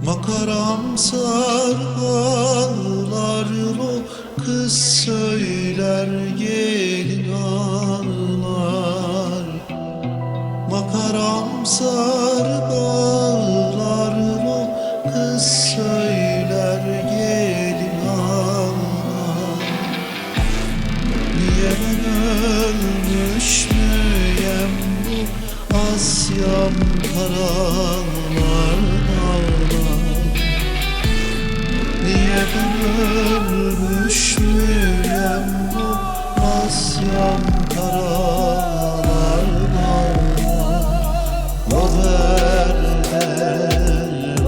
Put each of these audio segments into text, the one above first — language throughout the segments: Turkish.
Makaram sarılar o kız söyler gelin ağlar. Makaram sarılar o kız söyler gelin ağlar. Niye ben ölmüş müyem bu Asyam karalar ağlar. Niye ben ölmüş müyem bu Asyam karalar ağlar. O berde,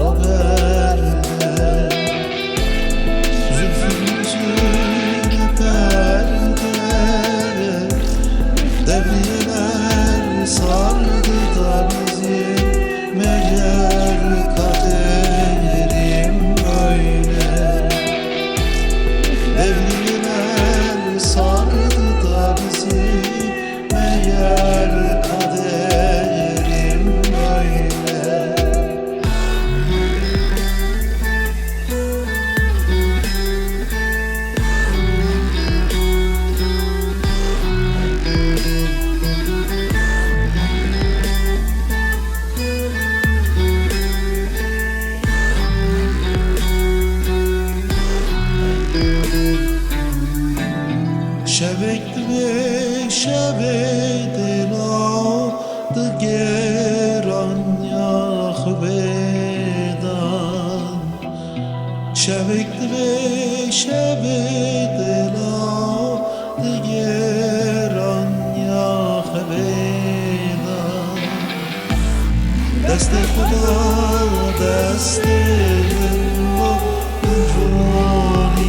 o berde zülfümüzün perde, devriyeler sardı da bizi, meğer kaderim böyle. Devriyeler sardı da bizi, meğer kaderim böyle. Şebekli şebedin adı geran yahbedan. Şebekli şebedin adı geran yahbedan. Deste Khuda deste Allah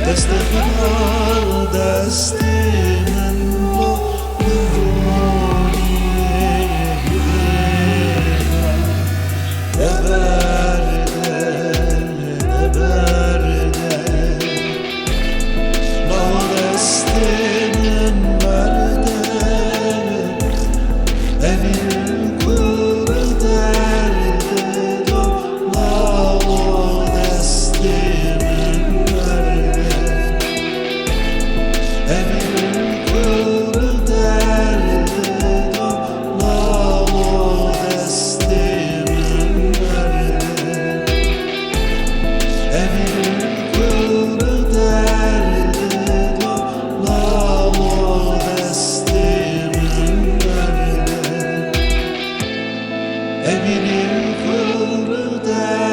دست خدا دست من با نورانیه دبرده دبرده با دست من برده evin kuru derdi dola o destimin verdi. Evin kuru derdi dola o destimin verdi. Evin kuru derdi dola o destimin verdi. Evinin kuru derdi